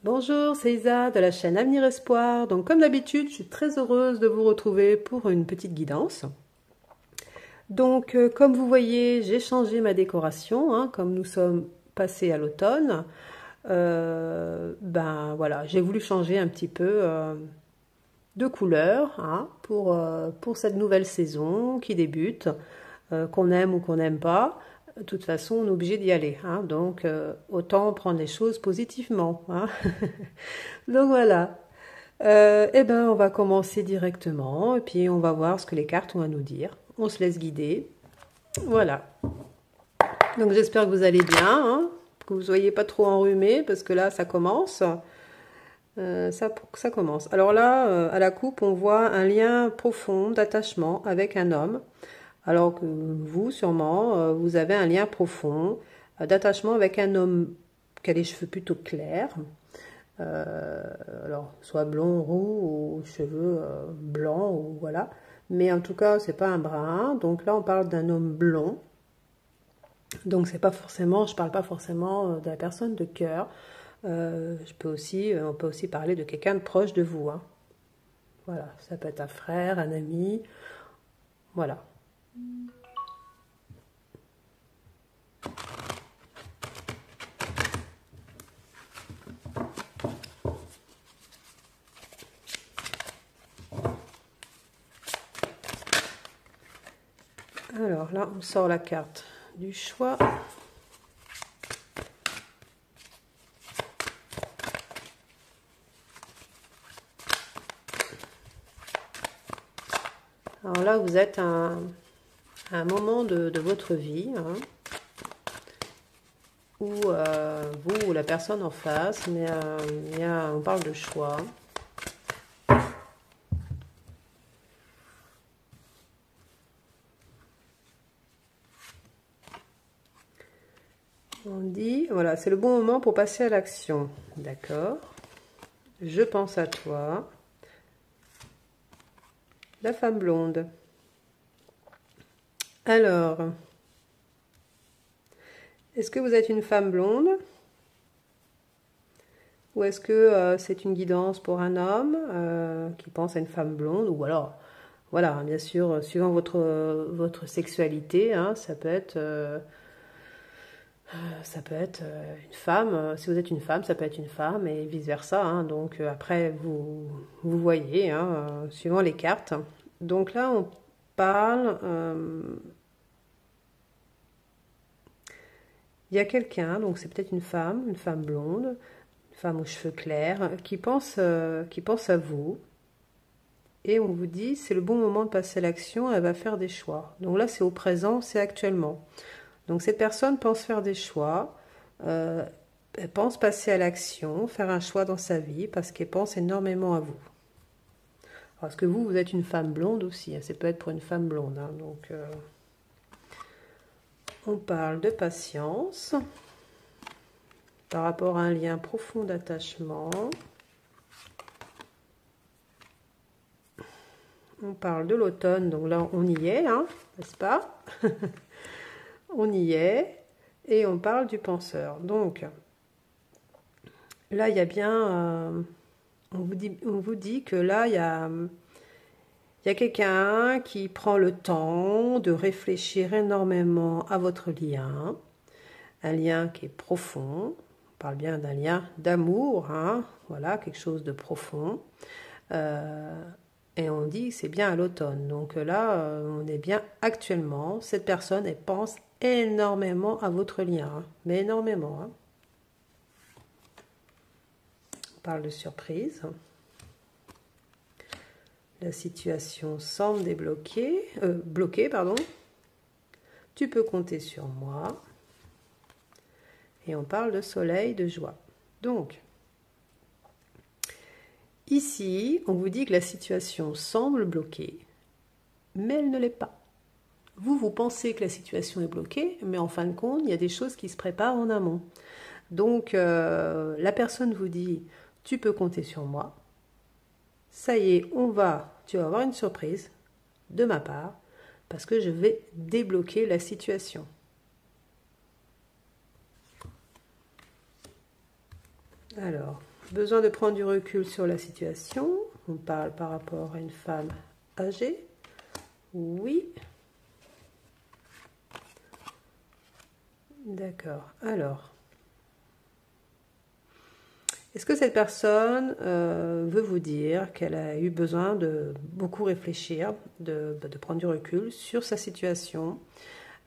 Bonjour, c'est Isa de la chaîne Avenir Espoir. Donc comme d'habitude, je suis très heureuse de vous retrouver pour une petite guidance. Donc comme vous voyez, j'ai changé ma décoration, hein, comme nous sommes passés à l'automne. Ben voilà, j'ai voulu changer un petit peu de couleur hein, pour cette nouvelle saison qui débute, qu'on aime ou qu'on n'aime pas. De toute façon, on est obligé d'y aller. Hein, donc, autant prendre les choses positivement. Hein. Donc voilà. Eh ben, on va commencer directement et puis on va voir ce que les cartes ont à nous dire. On se laisse guider. Voilà. Donc j'espère que vous allez bien, hein, que vous ne soyez pas trop enrhumés parce que là, ça commence. Ça commence. Alors là, à la coupe, on voit un lien profond d'attachement avec un homme. Alors que vous, sûrement, vous avez un lien profond d'attachement avec un homme qui a les cheveux plutôt clairs. Alors, soit blond, roux, ou cheveux blancs, ou voilà. Mais en tout cas, c'est pas un brun. Donc là, on parle d'un homme blond. Donc c'est pas forcément, je parle pas forcément de la personne de cœur. On peut aussi parler de quelqu'un de proche de vous. Hein. Voilà, ça peut être un frère, un ami. Voilà. Alors là, on sort la carte du choix. Alors là, vous êtes à un moment de votre vie hein, où vous ou la personne en face, mais on parle de choix. On dit, voilà, c'est le bon moment pour passer à l'action. D'accord. Je pense à toi. La femme blonde. Alors, est-ce que vous êtes une femme blonde? Ou est-ce que c'est une guidance pour un homme qui pense à une femme blonde? Ou alors, voilà, bien sûr, suivant votre sexualité, hein, ça peut être une femme. Si vous êtes une femme, ça peut être une femme et vice-versa. Hein, donc après, vous voyez, hein, suivant les cartes. Donc là, on parle... il y a quelqu'un, donc c'est peut-être une femme blonde, une femme aux cheveux clairs, qui pense à vous. Et on vous dit, c'est le bon moment de passer à l'action, elle va faire des choix. Donc là, c'est au présent, c'est actuellement. Donc cette personne pense faire des choix, elle pense passer à l'action, faire un choix dans sa vie, parce qu'elle pense énormément à vous. Parce que vous êtes une femme blonde aussi, hein, ça peut être pour une femme blonde. Hein, donc, on parle de patience, par rapport à un lien profond d'attachement. On parle de l'automne, donc là on y est, hein, n'est-ce pas? On y est, et on parle du penseur. Donc, là il y a bien, on vous dit que là il y a quelqu'un qui prend le temps de réfléchir énormément à votre lien, un lien qui est profond. On parle bien d'un lien d'amour, hein, voilà, quelque chose de profond. Et on dit que c'est bien à l'automne. Donc là, on est bien actuellement. Cette personne, elle pense énormément à votre lien, hein, mais énormément. Hein. On parle de surprise. La situation semble bloquée, pardon. Tu peux compter sur moi. Et on parle de soleil, de joie. Donc, ici, on vous dit que la situation semble bloquée, mais elle ne l'est pas. Vous pensez que la situation est bloquée, mais en fin de compte, il y a des choses qui se préparent en amont. Donc, la personne vous dit, tu peux compter sur moi. Ça y est, tu vas avoir une surprise de ma part, parce que je vais débloquer la situation. Alors, Besoin de prendre du recul sur la situation. On parle par rapport à une femme âgée. Oui. D'accord. Alors, est-ce que cette personne veut vous dire qu'elle a eu besoin de beaucoup réfléchir, de prendre du recul sur sa situation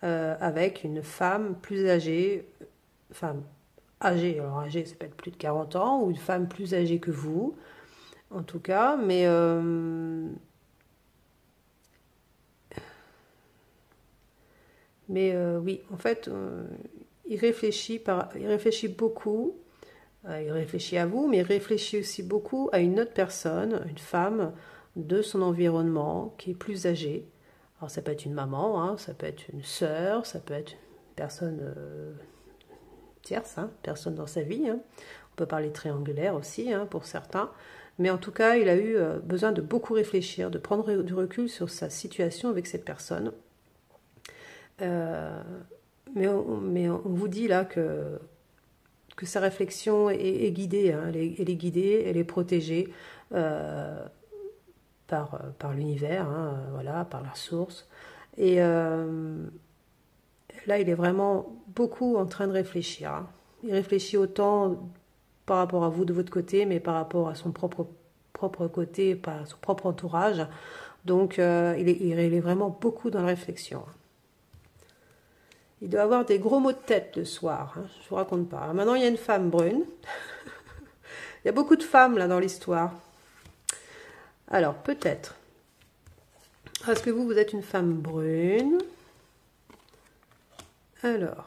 avec une femme plus âgée, femme âgée, alors âgée, ça peut être plus de 40 ans, ou une femme plus âgée que vous, en tout cas, mais oui, en fait, il réfléchit beaucoup, il réfléchit à vous, mais il réfléchit aussi beaucoup à une autre personne, une femme de son environnement qui est plus âgée. Alors ça peut être une maman, hein, ça peut être une sœur, ça peut être une personne tierce, hein, personne dans sa vie. Hein. On peut parler triangulaire aussi hein, pour certains. Mais en tout cas, il a eu besoin de beaucoup réfléchir, de prendre du recul sur sa situation avec cette personne. Mais on vous dit là que sa réflexion est guidée, hein, elle est guidée, elle est protégée par l'univers, hein, voilà, par la source. Et là, il est vraiment beaucoup en train de réfléchir. Hein. Il réfléchit autant par rapport à vous de votre côté, mais par rapport à son propre côté, par son propre entourage. Donc, il est vraiment beaucoup dans la réflexion. Il doit avoir des gros maux de tête le soir, hein, je ne vous raconte pas. Alors maintenant, il y a une femme brune. Il y a beaucoup de femmes là dans l'histoire. Alors, peut-être. Est-ce que vous êtes une femme brune? Alors,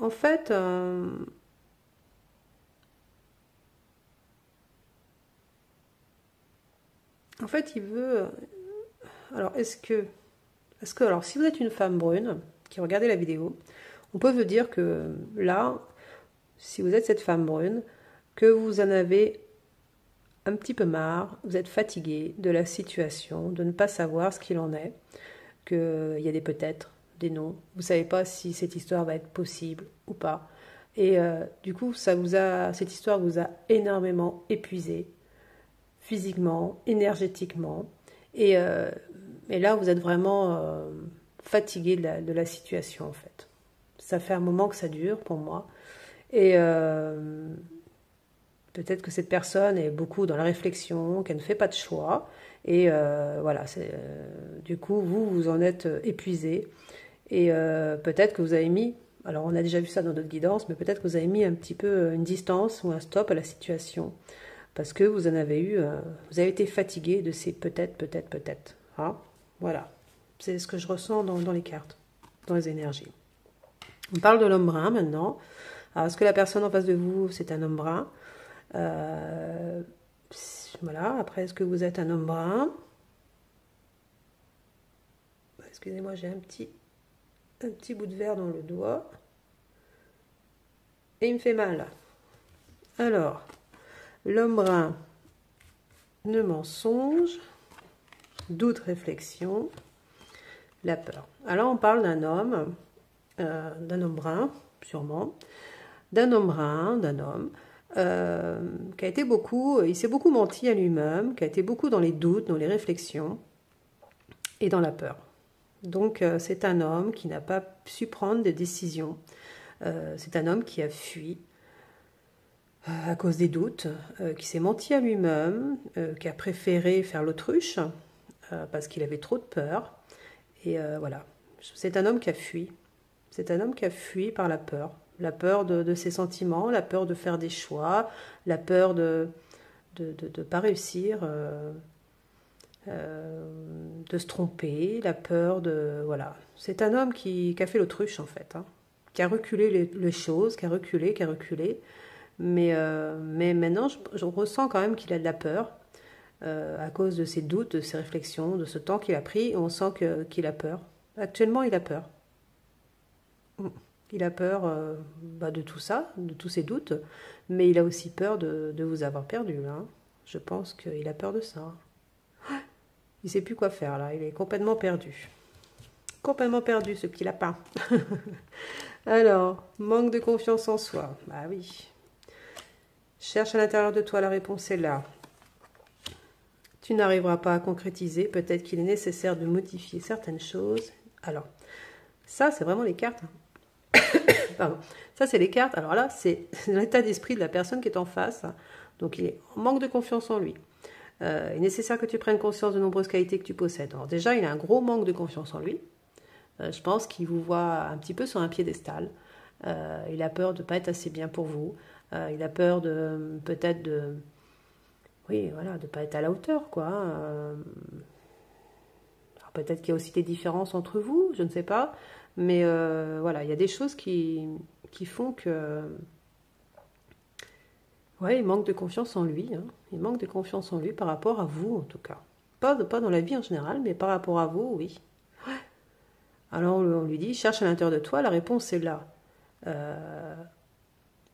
en fait, il veut. Alors, alors, si vous êtes une femme brune qui regardez la vidéo, on peut vous dire que là, si vous êtes cette femme brune, que vous en avez un petit peu marre, vous êtes fatigué de la situation, de ne pas savoir ce qu'il en est, qu'il y a des peut-être, des non, vous ne savez pas si cette histoire va être possible ou pas. Et du coup, cette histoire vous a énormément épuisé, physiquement, énergétiquement. Et là, vous êtes vraiment fatigué de la situation, en fait. Ça fait un moment que ça dure pour moi. Et peut-être que cette personne est beaucoup dans la réflexion, qu'elle ne fait pas de choix. Et voilà, du coup, vous en êtes épuisé. Et peut-être que vous avez mis, alors on a déjà vu ça dans notre guidance, mais peut-être que vous avez mis un petit peu une distance ou un stop à la situation. Parce que vous en avez eu, vous avez été fatigué de ces peut-être. Hein, voilà, c'est ce que je ressens dans les cartes, dans les énergies. On parle de l'homme brun maintenant. Alors, est-ce que la personne en face de vous, c'est un homme brun? Voilà, après, est-ce que vous êtes un homme brun? Excusez-moi, j'ai un petit bout de verre dans le doigt. Et il me fait mal. Alors, l'homme brun, le mensonge, doute, réflexion, la peur. Alors, on parle d'un homme brun, sûrement, d'un homme qui a été beaucoup, il s'est beaucoup menti à lui-même, qui a été beaucoup dans les doutes, dans les réflexions et dans la peur. Donc c'est un homme qui n'a pas su prendre des décisions. C'est un homme qui a fui à cause des doutes, qui s'est menti à lui-même, qui a préféré faire l'autruche parce qu'il avait trop de peur. Et voilà, c'est un homme qui a fui. C'est un homme qui a fui par la peur de ses sentiments, la peur de faire des choix, la peur de pas réussir, de se tromper, la peur de... Voilà. C'est un homme qui a fait l'autruche, en fait, hein, qui a reculé les choses, qui a reculé. Mais maintenant, je ressens quand même qu'il a de la peur, à cause de ses doutes, de ses réflexions, de ce temps qu'il a pris, on sent qu'il a peur. Actuellement, il a peur. Il a peur de tout ça, de tous ses doutes, mais il a aussi peur de vous avoir perdu, là. Je pense qu'il a peur de ça. Il ne sait plus quoi faire, là. Il est complètement perdu. Complètement perdu, ce petit lapin. Alors, manque de confiance en soi. Bah oui. Cherche à l'intérieur de toi, la réponse est là. Tu n'arriveras pas à concrétiser, peut-être qu'il est nécessaire de modifier certaines choses. Alors, ça, c'est vraiment les cartes. Pardon. Ça, c'est les cartes. Alors là, c'est l'état d'esprit de la personne qui est en face. Donc, il est en manque de confiance en lui. Il est nécessaire que tu prennes conscience de nombreuses qualités que tu possèdes. Alors déjà, il a un gros manque de confiance en lui. Je pense qu'il vous voit un petit peu sur un piédestal. Il a peur de ne pas être assez bien pour vous. Il a peur de peut-être de... Oui, voilà, de ne pas être à la hauteur, quoi. Peut-être qu'il y a aussi des différences entre vous, je ne sais pas. Mais voilà, il y a des choses qui font que... Ouais, il manque de confiance en lui. Hein. Il manque de confiance en lui par rapport à vous, en tout cas. Pas dans la vie en général, mais par rapport à vous, oui. Alors on lui dit, cherche à l'intérieur de toi, la réponse est là.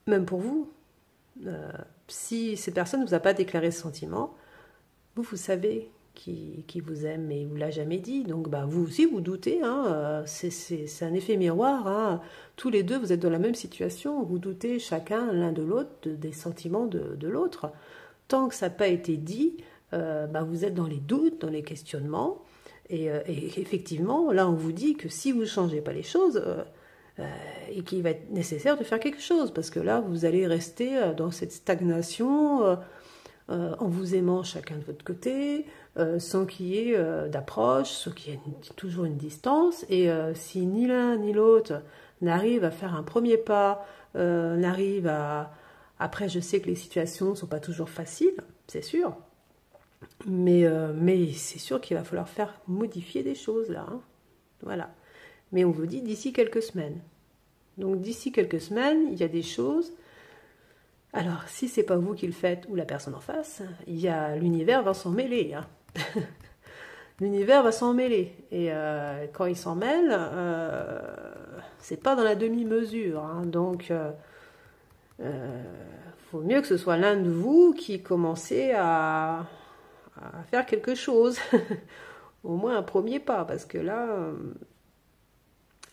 Même pour vous, si cette personne ne vous a pas déclaré ce sentiment, vous savez qui vous aime, mais il ne vous l'a jamais dit. Donc bah, vous aussi, vous doutez. Hein, c'est un effet miroir. Hein. Tous les deux, vous êtes dans la même situation. Vous doutez chacun l'un de l'autre des sentiments de l'autre. Tant que ça n'a pas été dit, bah, vous êtes dans les doutes, dans les questionnements. Et effectivement, là, on vous dit que si vous ne changez pas les choses, et qu'il va être nécessaire de faire quelque chose, parce que là, vous allez rester dans cette stagnation, en vous aimant chacun de votre côté, sans qu'il y ait d'approche, sans qu'il y ait toujours une distance. Et si ni l'un ni l'autre n'arrive à faire un premier pas, n'arrive à... Après, je sais que les situations ne sont pas toujours faciles, c'est sûr. Mais c'est sûr qu'il va falloir faire modifier des choses là. Hein. Voilà. Mais on vous dit d'ici quelques semaines. Donc d'ici quelques semaines, il y a des choses. Alors, si c'est pas vous qui le faites ou la personne en face, l'univers va s'en mêler. Hein. L'univers va s'en mêler. Et quand il s'en mêle, c'est pas dans la demi-mesure. Hein. Donc, faut mieux que ce soit l'un de vous qui commencez à faire quelque chose. Au moins un premier pas, parce que là,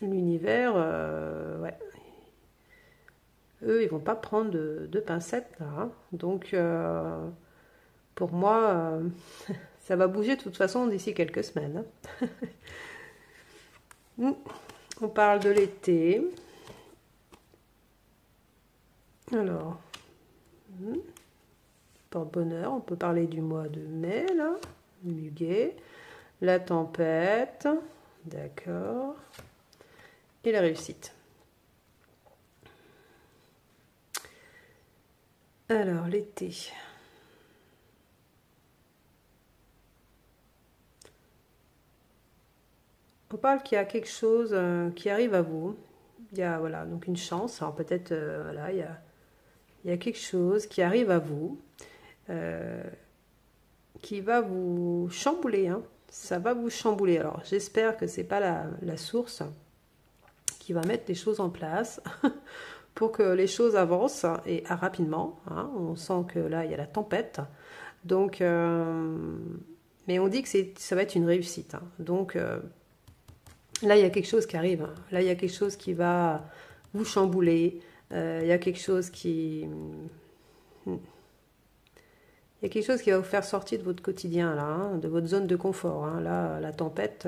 l'univers, ouais. Eux, ils vont pas prendre de pincettes là. Hein. Donc, pour moi, ça va bouger de toute façon d'ici quelques semaines. Hein. On parle de l'été. Alors, porte-bonheur, on peut parler du mois de mai, là. Muguet. La tempête. D'accord. Et la réussite. Alors, l'été. On parle qu'il y a quelque chose qui arrive à vous. Il y a voilà, donc une chance. Alors peut-être, voilà, il y a quelque chose qui arrive à vous qui va vous chambouler. Hein. Ça va vous chambouler. Alors j'espère que c'est pas la source qui va mettre les choses en place pour que les choses avancent et rapidement. Hein. On sent que là, il y a la tempête. Donc, mais on dit que ça va être une réussite. Hein. Donc, là, il y a quelque chose qui arrive. Hein. Là, il y a quelque chose qui va vous chambouler. Il y a quelque chose qui... Il y a quelque chose qui va vous faire sortir de votre quotidien, là, hein, de votre zone de confort. Hein. Là, la tempête...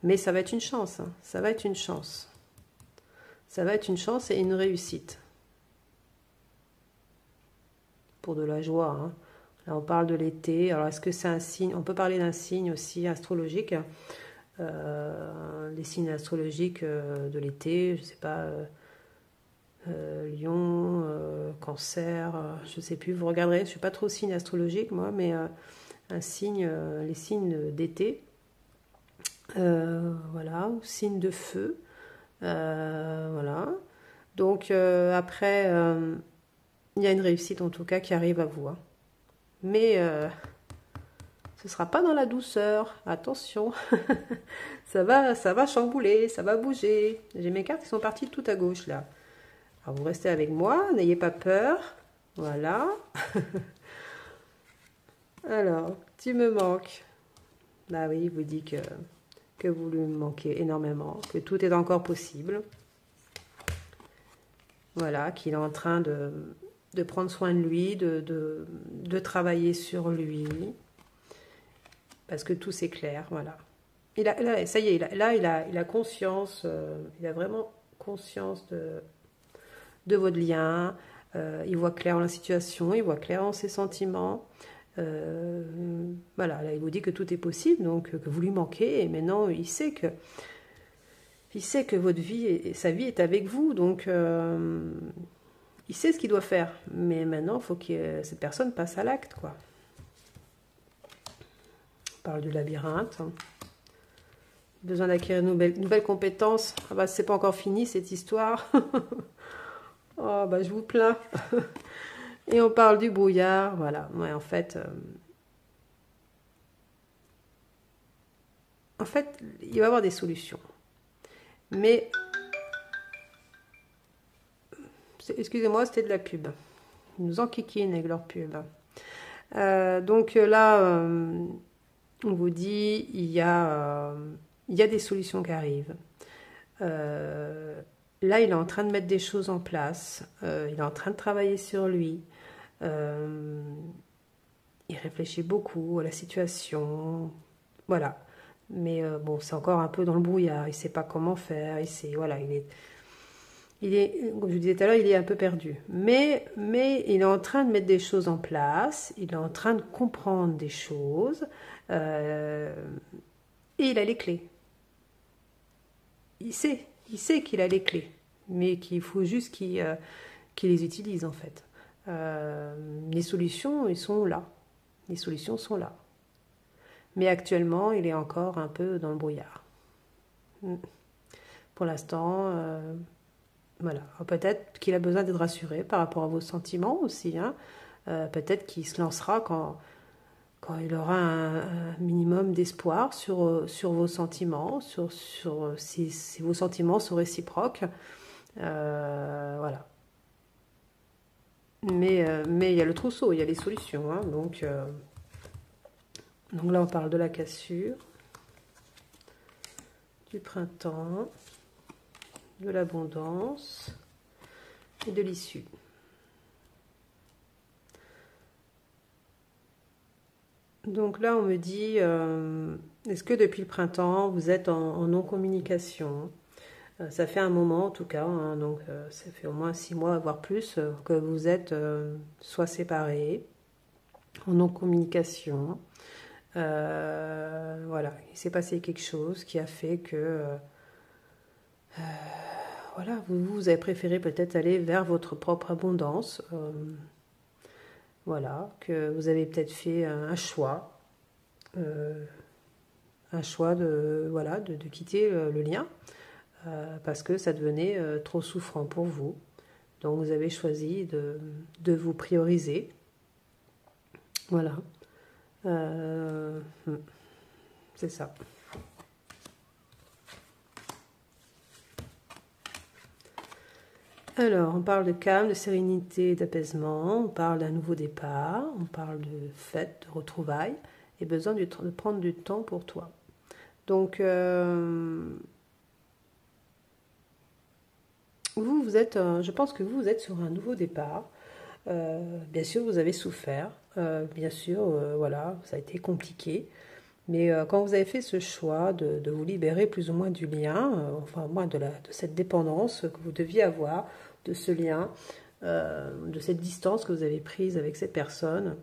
mais ça va être une chance. Hein. Ça va être une chance. Ça va être une chance et une réussite. Pour de la joie. Hein. Là, on parle de l'été. Alors, est-ce que c'est un signe? On peut parler d'un signe aussi astrologique. Les signes astrologiques de l'été, je ne sais pas, Lion, Cancer, je ne sais plus, vous regarderez, je ne suis pas trop signe astrologique moi, mais un signe, les signes d'été, voilà, signe de feu, voilà. Donc après, il y a une réussite en tout cas qui arrive à vous, hein. Mais ce sera pas dans la douceur, attention. ça va chambouler, ça va bouger. J'ai mes cartes qui sont parties tout à gauche là. Alors vous restez avec moi, n'ayez pas peur. Voilà. Alors, tu me manques. Bah oui, il vous dit que vous lui manquez énormément, que tout est encore possible. Voilà, qu'il est en train de prendre soin de lui, de travailler sur lui, parce que tout s'éclaire, voilà. Là, ça y est, il a conscience, il a vraiment conscience de votre lien, il voit clair dans la situation, il voit clair dans ses sentiments. Voilà, là, il vous dit que tout est possible, donc que vous lui manquez, et maintenant il sait que votre vie et sa vie est avec vous, donc il sait ce qu'il doit faire, mais maintenant il faut que cette personne passe à l'acte, quoi. On parle du labyrinthe. Besoin d'acquérir une nouvelle compétence. Ah bah c'est pas encore fini cette histoire. Oh bah je vous plains. Et on parle du brouillard, voilà. Ouais, en fait, il va y avoir des solutions. Mais, excusez-moi, c'était de la pub. Ils nous enquiquinent avec leur pub. Donc là, on vous dit, il y a des solutions qui arrivent. Là, il est en train de mettre des choses en place. Il est en train de travailler sur lui. Il réfléchit beaucoup à la situation. Voilà. Mais bon, c'est encore un peu dans le brouillard. Il ne sait pas comment faire. Voilà, comme je vous disais tout à l'heure, il est un peu perdu. Mais il est en train de mettre des choses en place. Il est en train de comprendre des choses. Et il a les clés. Il sait qu'il a les clés. Mais qu'il faut juste qu'il les utilise, en fait. Les solutions, ils sont là. Les solutions sont là. Mais actuellement, il est encore un peu dans le brouillard. Pour l'instant, voilà. Peut-être qu'il a besoin d'être rassuré par rapport à vos sentiments aussi. Hein. Peut-être qu'il se lancera quand il aura un minimum d'espoir sur vos sentiments, si vos sentiments sont réciproques. Voilà. Mais il y a le trousseau, il y a les solutions. Hein. Donc là, on parle de la cassure, du printemps, de l'abondance et de l'issue. Donc là, on me dit, est-ce que depuis le printemps, vous êtes en non-communication? Ça fait un moment en tout cas, hein, donc ça fait au moins 6 mois, voire plus, que vous êtes soit séparés, en non-communication. Voilà, il s'est passé quelque chose qui a fait que voilà, vous avez préféré peut-être aller vers votre propre abondance. Voilà, que vous avez peut-être fait un choix de quitter le lien parce que ça devenait trop souffrant pour vous. Donc vous avez choisi de vous prioriser. Voilà. C'est ça. Alors, on parle de calme, de sérénité, d'apaisement, on parle d'un nouveau départ, on parle de fête, de retrouvailles, et besoin de prendre du temps pour toi. Donc, vous êtes, je pense que vous êtes sur un nouveau départ. Bien sûr, vous avez souffert, bien sûr, voilà, ça a été compliqué. Mais quand vous avez fait ce choix de vous libérer plus ou moins du lien, enfin moins de cette dépendance que vous deviez avoir, de ce lien, de cette distance que vous avez prise avec cette personne,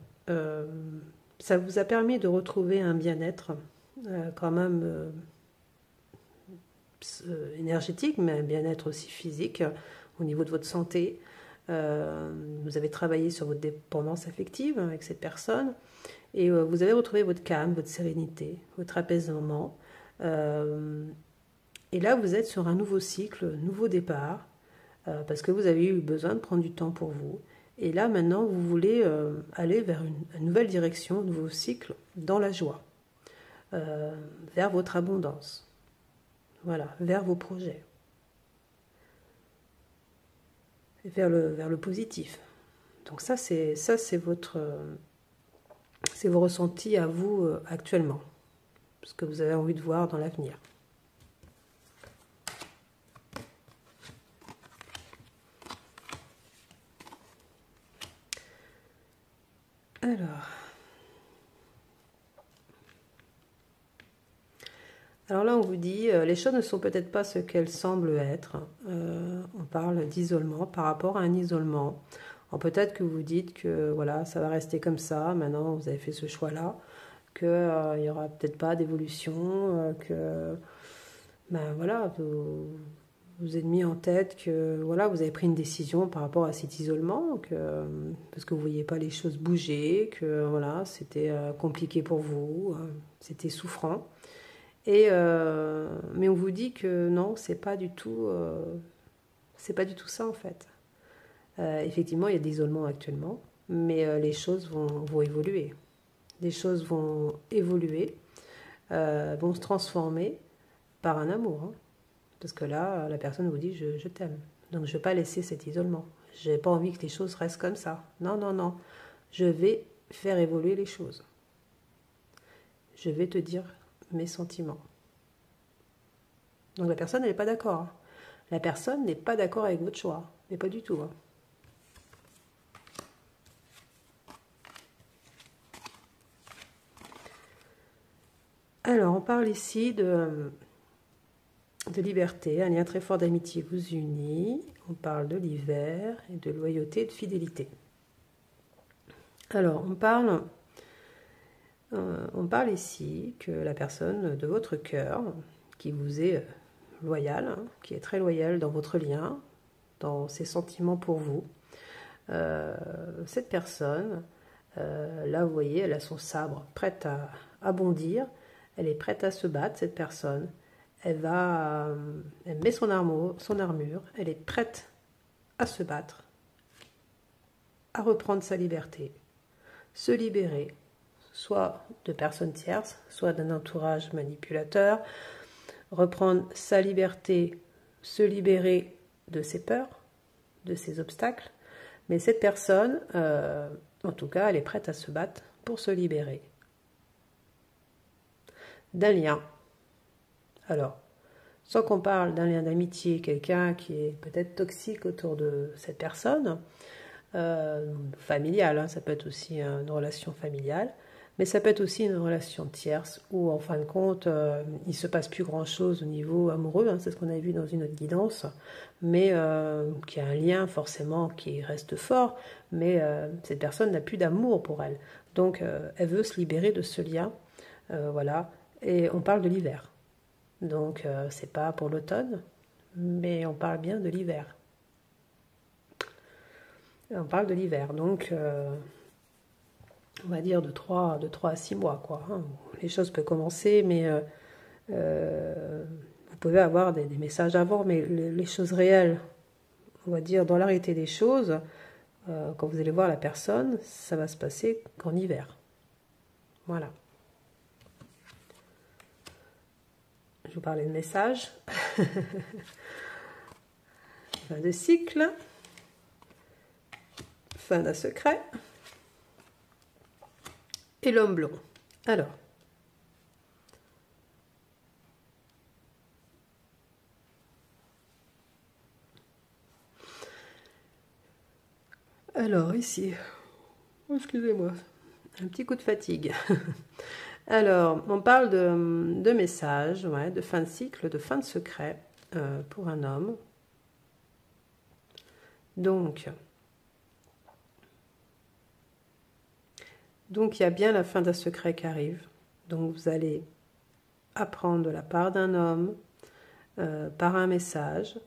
ça vous a permis de retrouver un bien-être quand même énergétique, mais un bien-être aussi physique au niveau de votre santé. Vous avez travaillé sur votre dépendance affective avec cette personne. Et vous avez retrouvé votre calme, votre sérénité, votre apaisement. Et là, vous êtes sur un nouveau cycle, nouveau départ, parce que vous avez eu besoin de prendre du temps pour vous. Et là, maintenant, vous voulez aller vers une nouvelle direction, un nouveau cycle, dans la joie, vers votre abondance. Voilà, vers vos projets. Et vers le positif. Donc ça, c'est votre... c'est vos ressentis à vous actuellement, ce que vous avez envie de voir dans l'avenir. Alors là, on vous dit, les choses ne sont peut-être pas ce qu'elles semblent être. On parle d'isolement par rapport à un isolement. Alors peut-être que vous dites que voilà, ça va rester comme ça. Maintenant, vous avez fait ce choix-là, qu'il n'y aura peut-être pas d'évolution, que ben voilà, vous êtes mis en tête que voilà, vous avez pris une décision par rapport à cet isolement, parce que vous ne voyez pas les choses bouger, que voilà, c'était compliqué pour vous, c'était souffrant. Mais on vous dit que non, c'est pas du tout ça en fait. Effectivement, il y a de l'isolement actuellement, mais les choses vont évoluer. Les choses vont évoluer, vont se transformer par un amour. Hein. Parce que là, la personne vous dit je t'aime. Donc je ne vais pas laisser cet isolement. Je n'ai pas envie que les choses restent comme ça. Non, non, non. Je vais faire évoluer les choses. Je vais te dire mes sentiments. Donc la personne n'est pas d'accord. Hein. La personne n'est pas d'accord avec votre choix. Mais pas du tout. Hein. Alors, on parle ici de liberté, un lien très fort d'amitié vous unit. On parle de l'hiver et de loyauté et de fidélité. Alors, on parle ici que la personne de votre cœur, qui vous est loyale, hein, qui est très loyale dans votre lien, dans ses sentiments pour vous, cette personne, là vous voyez, elle a son sabre prête à bondir, elle est prête à se battre, cette personne. Elle met son armure, elle est prête à se battre, à reprendre sa liberté, se libérer, soit de personnes tierces, soit d'un entourage manipulateur, reprendre sa liberté, se libérer de ses peurs, de ses obstacles. Mais cette personne, en tout cas, elle est prête à se battre pour se libérer d'un lien. Alors, sans qu'on parle d'un lien d'amitié, quelqu'un qui est peut-être toxique autour de cette personne, familiale, hein, ça peut être aussi une relation familiale, mais ça peut être aussi une relation tierce où en fin de compte il ne se passe plus grand chose au niveau amoureux, hein, c'est ce qu'on a vu dans une autre guidance, mais qui a un lien forcément qui reste fort, mais cette personne n'a plus d'amour pour elle, donc elle veut se libérer de ce lien, voilà, et on parle de l'hiver, donc c'est pas pour l'automne, mais on parle bien de l'hiver. On parle de l'hiver, donc on va dire de 3 à 6 mois, quoi. Hein. Les choses peuvent commencer, mais vous pouvez avoir des messages avant, mais les choses réelles, on va dire dans l'arrêté des choses, quand vous allez voir la personne, ça va se passer qu'en hiver. Voilà. Je vous parlais de messages. Fin de cycle. Fin d'un secret. Et l'homme blond. Alors ici, excusez-moi, un petit coup de fatigue. Alors, on parle de messages, ouais, de fin de cycle, de fin de secret pour un homme. Donc, il y a bien la fin d'un secret qui arrive. Donc, vous allez apprendre de la part d'un homme, par un message.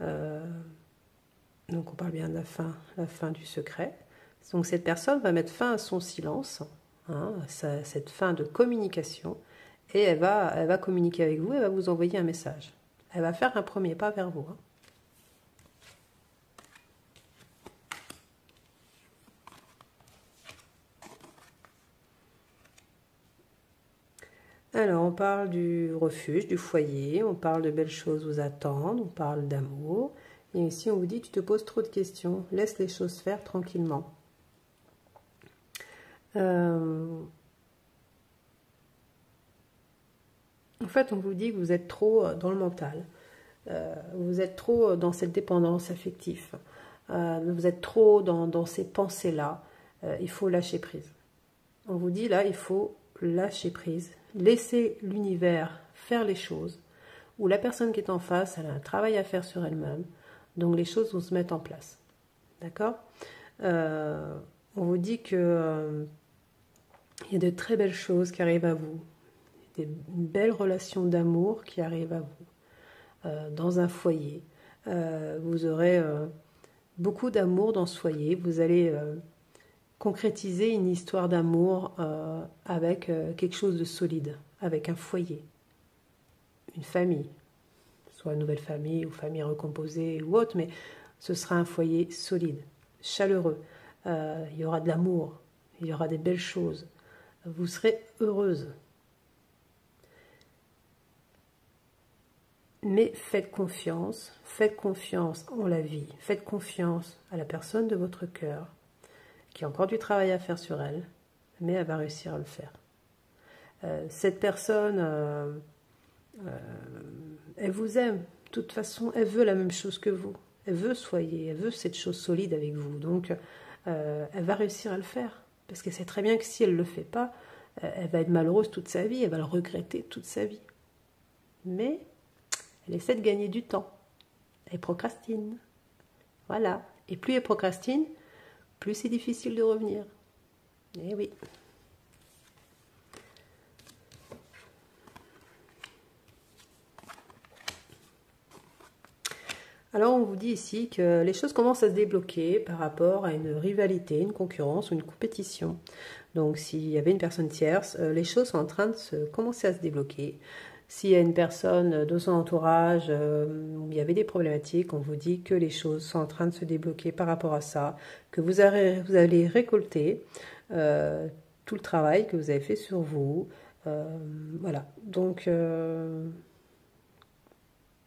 Donc, on parle bien de la fin du secret. Donc, cette personne va mettre fin à son silence, hein, cette fin de communication, et elle va communiquer avec vous, elle va vous envoyer un message. Elle va faire un premier pas vers vous. Hein. Alors, on parle du refuge, du foyer, on parle de belles choses vous attendent, on parle d'amour. Et ici, on vous dit, tu te poses trop de questions, laisse les choses faire tranquillement. En fait, on vous dit que vous êtes trop dans le mental. Vous êtes trop dans cette dépendance affective. Vous êtes trop dans ces pensées-là. Il faut lâcher prise. On vous dit là, il faut lâcher prise, laisser l'univers faire les choses, où la personne qui est en face, elle a un travail à faire sur elle-même, donc les choses vont se mettre en place. D'accord? On vous dit que il y a de très belles choses qui arrivent à vous, une belle relation d'amour qui arrive à vous, dans un foyer. Vous aurez beaucoup d'amour dans ce foyer, vous allez concrétiser une histoire d'amour avec quelque chose de solide, avec un foyer, une famille, soit une nouvelle famille ou famille recomposée ou autre, mais ce sera un foyer solide, chaleureux. Il y aura de l'amour, il y aura des belles choses. Vous serez heureuse. Mais faites confiance en la vie, faites confiance à la personne de votre cœur, qui a encore du travail à faire sur elle, mais elle va réussir à le faire. Cette personne, elle vous aime, de toute façon, elle veut la même chose que vous. Elle veut elle veut cette chose solide avec vous. Donc, elle va réussir à le faire. Parce qu'elle sait très bien que si elle ne le fait pas, elle va être malheureuse toute sa vie, elle va le regretter toute sa vie. Mais elle essaie de gagner du temps. Elle procrastine. Voilà. Et plus elle procrastine, plus c'est difficile de revenir. Eh oui. Alors on vous dit ici que les choses commencent à se débloquer par rapport à une rivalité, une concurrence ou une compétition. Donc s'il y avait une personne tierce, les choses sont en train de commencer à se débloquer. S'il y a une personne de son entourage où il y avait des problématiques, on vous dit que les choses sont en train de se débloquer par rapport à ça, que vous allez récolter tout le travail que vous avez fait sur vous. Voilà, donc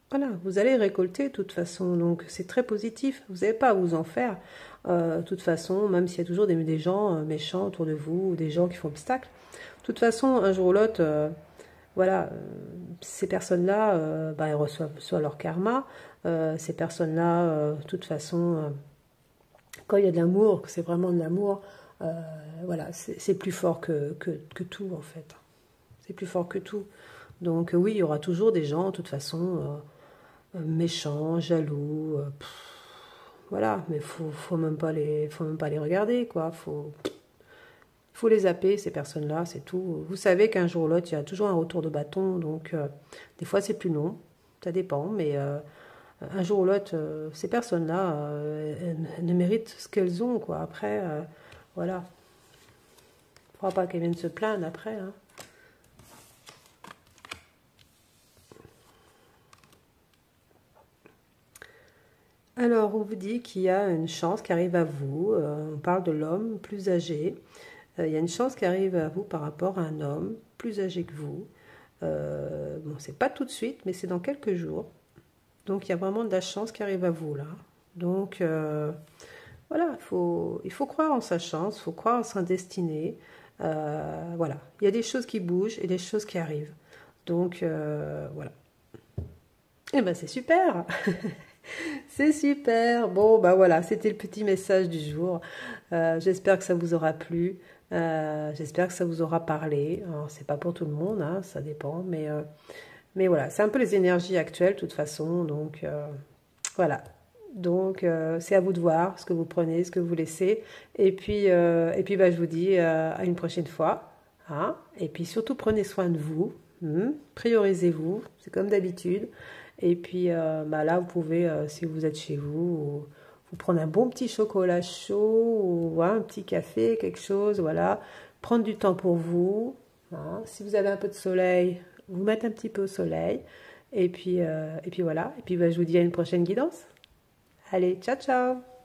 voilà, vous allez récolter de toute façon, donc c'est très positif, vous n'avez pas à vous en faire. De toute façon, même s'il y a toujours des gens méchants autour de vous, ou des gens qui font obstacle, de toute façon, un jour ou l'autre, voilà, ces personnes-là, elles reçoivent soit leur karma, ces personnes-là, de toute façon, quand il y a de l'amour, que c'est vraiment de l'amour, voilà, c'est plus fort que tout en fait. C'est plus fort que tout. Donc oui, il y aura toujours des gens, de toute façon, méchants, jaloux, voilà, mais faut même pas les regarder, quoi. Faut les zapper, ces personnes-là, c'est tout. Vous savez qu'un jour ou l'autre, il y a toujours un retour de bâton, donc des fois c'est plus long, ça dépend, mais un jour ou l'autre, ces personnes-là, elles ne méritent ce qu'elles ont, quoi. Après, voilà. Il ne faudra pas qu'elles viennent se plaindre après, hein. Alors, on vous dit qu'il y a une chance qui arrive à vous. On parle de l'homme plus âgé. Il y a une chance qui arrive à vous par rapport à un homme plus âgé que vous. Bon, c'est pas tout de suite, mais c'est dans quelques jours. Donc, il y a vraiment de la chance qui arrive à vous, là. Donc, voilà, il faut croire en sa chance, il faut croire en sa destinée. Voilà, il y a des choses qui bougent et des choses qui arrivent. Donc, voilà. Eh ben, c'est super. C'est super. Bon, bah voilà, c'était le petit message du jour. J'espère que ça vous aura plu. J'espère que ça vous aura parlé. Alors, c'est pas pour tout le monde, hein, ça dépend. Mais voilà, c'est un peu les énergies actuelles, de toute façon. Donc, voilà. Donc, c'est à vous de voir ce que vous prenez, ce que vous laissez. Et puis bah, je vous dis à une prochaine fois. Hein. Et puis, surtout, prenez soin de vous. Priorisez-vous. C'est comme d'habitude. Et puis bah là, vous pouvez, si vous êtes chez vous, vous prendre un bon petit chocolat chaud ou un petit café, quelque chose, voilà. Prendre du temps pour vous. Hein. Si vous avez un peu de soleil, vous mettez un petit peu au soleil. Et puis voilà. Et puis bah, je vous dis à une prochaine guidance. Allez, ciao, ciao!